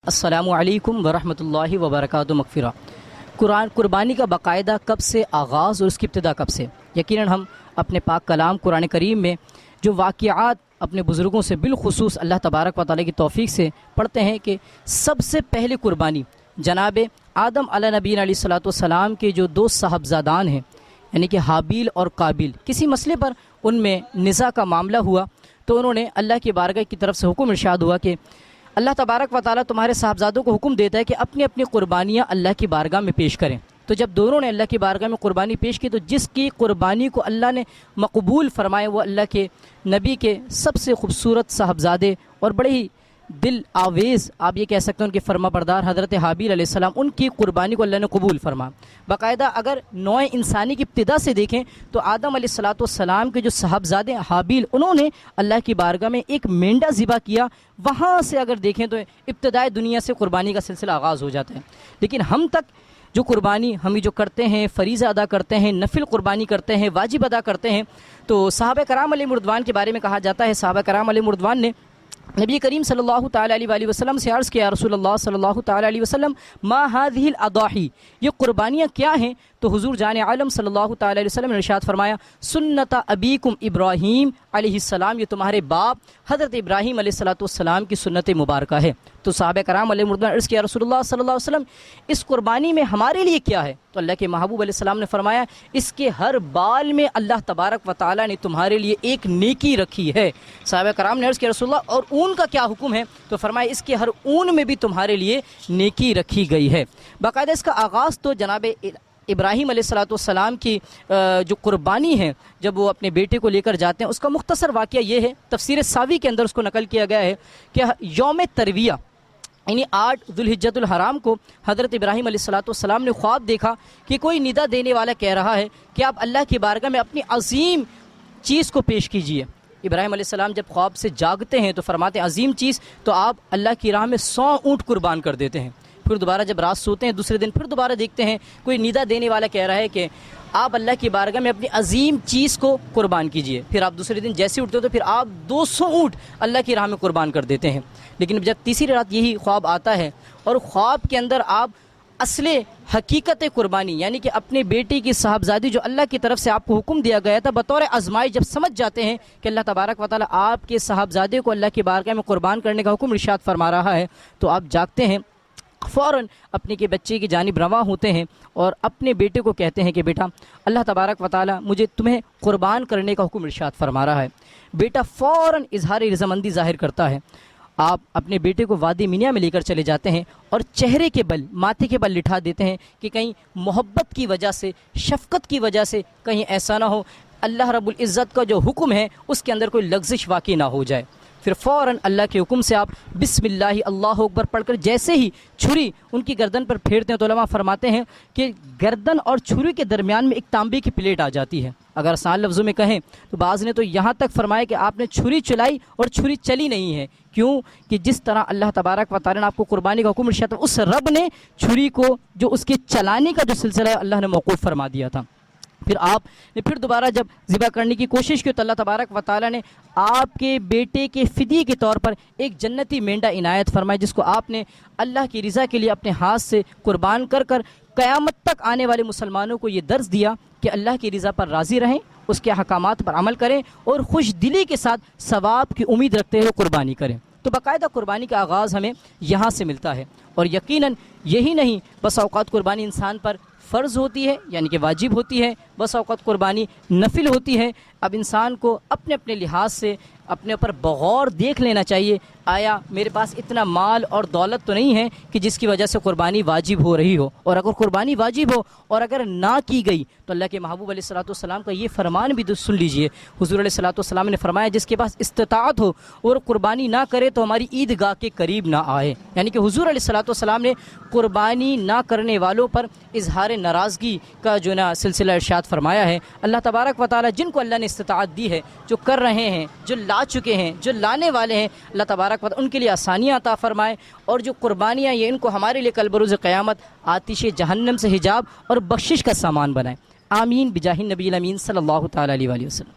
السلام علیکم ورحمۃ اللہ وبرکاتہ مغفرہ۔ قربانی کا باقاعدہ کب سے آغاز اور اس کی ابتدا کب سے؟ یقیناً ہم اپنے پاک کلام قرآن کریم میں جو واقعات اپنے بزرگوں سے بالخصوص اللہ تبارک و تعالیٰ کی توفیق سے پڑھتے ہیں کہ سب سے پہلی قربانی جناب آدم علیہ نبینا علیہ الصلوۃ والسلام کے جو دو صاحبزادان ہیں، یعنی کہ حابیل اور قابیل، کسی مسئلے پر ان میں نزاع کا معاملہ ہوا تو انہوں نے اللہ کی بارگاہ کی طرف سے حکم ارشاد ہوا کہ اللہ تبارک و تعالیٰ تمہارے صاحبزادوں کو حکم دیتا ہے کہ اپنی اپنی قربانیاں اللہ کی بارگاہ میں پیش کریں۔ تو جب دونوں نے اللہ کی بارگاہ میں قربانی پیش کی تو جس کی قربانی کو اللہ نے مقبول فرمائے وہ اللہ کے نبی کے سب سے خوبصورت صاحبزادے اور بڑے ہی دل آویز آپ یہ کہہ سکتے ہیں ان کے فرما بردار حضرت حابیل علیہ السلام، ان کی قربانی کو اللہ نے قبول فرما۔ باقاعدہ اگر نوع انسانی کی ابتدا سے دیکھیں تو آدم علیہ الصلوۃ والسلام کے جو صاحبزادے حابیل، انہوں نے اللہ کی بارگاہ میں ایک مینڈا ذبح کیا۔ وہاں سے اگر دیکھیں تو ابتدائے دنیا سے قربانی کا سلسلہ آغاز ہو جاتا ہے۔ لیکن ہم تک جو قربانی ہم جو کرتے ہیں، فریضہ ادا کرتے ہیں، نفل قربانی کرتے ہیں، واجب ادا کرتے ہیں، تو صحابہ کرام علیہ مردوان کے بارے میں کہا جاتا ہے، صحابہ کرام علیہ مردوان نے نبی کریم صلی اللہ تعالیٰ علیہ وآلہ وسلم سے عرض کیا، رسول اللہ صلی اللہ تعالیٰ علیہ وسلم ما هذه الاضاحی، یہ قربانیاں کیا ہیں؟ تو حضور جان عالم صلی اللہ تعالیٰ علیہ وسلم نے ارشاد فرمایا، سنت ابیکم ابراہیم علیہ السلام، یہ تمہارے باپ حضرت ابراہیم علیہ السلام کی سنت مبارکہ ہے۔ تو صحابہ کرام علیہ مردوان عرض کیا، رسول اللہ صلی اللہ علیہ وسلم اس قربانی میں ہمارے لیے کیا ہے؟ تو اللہ کے محبوب علیہ السلام نے فرمایا، اس کے ہر بال میں اللہ تبارک و تعالیٰ نے تمہارے لیے ایک نیکی رکھی ہے۔ صحابہ کرام نے عرض کیا، رسول اللہ اور اون کا کیا حکم ہے؟ تو فرمایا، اس کے ہر اون میں بھی تمہارے لیے نیکی رکھی گئی ہے۔ باقاعدہ اس کا آغاز تو جناب ابراہیم علیہ السلام کی جو قربانی ہے جب وہ اپنے بیٹے کو لے کر جاتے ہیں، اس کا مختصر واقعہ یہ ہے، تفسیر ساوی کے اندر اس کو نقل کیا گیا ہے کہ یوم ترویہ یعنی 8 ذوالحجۃ الحرام کو حضرت ابراہیم علیہ السلام نے خواب دیکھا کہ کوئی ندا دینے والا کہہ رہا ہے کہ آپ اللہ کی بارگاہ میں اپنی عظیم چیز کو پیش کیجئے۔ ابراہیم علیہ السلام جب خواب سے جاگتے ہیں تو فرماتے ہیں، عظیم چیز تو آپ اللہ کی راہ میں 100 اونٹ قربان کر دیتے ہیں۔ پھر دوبارہ جب رات سوتے ہیں دوسرے دن پھر دوبارہ دیکھتے ہیں کوئی ندا دینے والا کہہ رہا ہے کہ آپ اللہ کی بارگاہ میں اپنی عظیم چیز کو قربان کیجئے۔ پھر آپ دوسرے دن جیسے اٹھتے ہو تو پھر آپ 200 اونٹ اللہ کی راہ میں قربان کر دیتے ہیں۔ لیکن جب تیسری رات یہی خواب آتا ہے اور خواب کے اندر آپ اصل حقیقت قربانی یعنی کہ اپنے بیٹے کی صاحبزادی جو اللہ کی طرف سے آپ کو حکم دیا گیا تھا بطور آزمائش، جب سمجھ جاتے ہیں کہ اللہ تبارک و تعالیٰ آپ کے صاحبزادے کو اللہ کی بارگاہ میں قربان کرنے کا حکم ارشاد فرما رہا ہے، تو آپ جاگتے ہیں، فوراً اپنے کے بچے کی جانب رواں ہوتے ہیں اور اپنے بیٹے کو کہتے ہیں کہ بیٹا اللہ تبارک و تعالیٰ مجھے تمہیں قربان کرنے کا حکم ارشاد فرما رہا ہے۔ بیٹا فوراً اظہار رضامندی ظاہر کرتا ہے۔ آپ اپنے بیٹے کو وادی منیا میں لے کر چلے جاتے ہیں اور چہرے کے بل، ماتھے کے بل لٹھا دیتے ہیں کہ کہیں محبت کی وجہ سے، شفقت کی وجہ سے کہیں ایسا نہ ہو اللہ رب العزت کا جو حکم ہے اس کے اندر کوئی لغزش واقع نہ ہو جائے۔ پھر فوراً اللہ کے حکم سے آپ بسم اللہ اللہ اکبر پڑھ کر جیسے ہی چھری ان کی گردن پر پھیرتے ہیں تو علماء فرماتے ہیں کہ گردن اور چھری کے درمیان میں ایک تانبے کی پلیٹ آ جاتی ہے۔ اگر آسان لفظوں میں کہیں تو بعض نے تو یہاں تک فرمایا کہ آپ نے چھری چلائی اور چھری چلی نہیں ہے، کیوں کہ جس طرح اللہ تبارک و تعالیٰ نے آپ کو قربانی کا حکم ارشاد اس رب نے چھری کو جو اس کے چلانے کا جو سلسلہ ہے اللہ نے موقوف فرما دیا تھا۔ پھر آپ نے پھر دوبارہ جب ذبح کرنے کی کوشش کی تو اللہ تبارک و تعالیٰ نے آپ کے بیٹے کے فدیے کے طور پر ایک جنتی مینڈا عنایت فرمائی، جس کو آپ نے اللہ کی رضا کے لیے اپنے ہاتھ سے قربان کر کر قیامت تک آنے والے مسلمانوں کو یہ درس دیا کہ اللہ کی رضا پر راضی رہیں، اس کے احکامات پر عمل کریں اور خوش دلی کے ساتھ ثواب کی امید رکھتے ہوئے قربانی کریں۔ تو باقاعدہ قربانی کا آغاز ہمیں یہاں سے ملتا ہے، اور یقیناً یہی نہیں، بس اوقات قربانی انسان پر فرض ہوتی ہے یعنی کہ واجب ہوتی ہے، بس اوقات قربانی نفل ہوتی ہے۔ اب انسان کو اپنے اپنے لحاظ سے اپنے اوپر بغور دیکھ لینا چاہیے، آیا میرے پاس اتنا مال اور دولت تو نہیں ہے کہ جس کی وجہ سے قربانی واجب ہو رہی ہو، اور اگر قربانی واجب ہو اور اگر نہ کی گئی تو اللہ کے محبوب علیہ السلام کا یہ فرمان بھی سن لیجئے۔ حضور علیہ السلام نے فرمایا، جس کے پاس استطاعت ہو اور قربانی نہ کرے تو ہماری عیدگاہ کے قریب نہ آئے، یعنی کہ حضور علیہ السلام نے قربانی نہ کرنے والوں پر اظہار ناراضگی کا جو نا سلسلہ ارشاد فرمایا ہے۔ اللہ تبارک و تعالیٰ جن کو اللہ نے استطاعت دی ہے، جو کر رہے ہیں، جو لا چکے ہیں، جو لانے والے ہیں، اللہ تبارک و تعالیٰ ان کے لیے آسانیاں عطا فرمائے، اور جو قربانیاں یہ ان کو ہمارے لیے کل بروز قیامت آتش جہنم سے حجاب اور بخشش کا سامان بنائے۔ آمین بجاہ النبی الامین صلی اللہ تعالیٰ علیہ وآلہ وسلم۔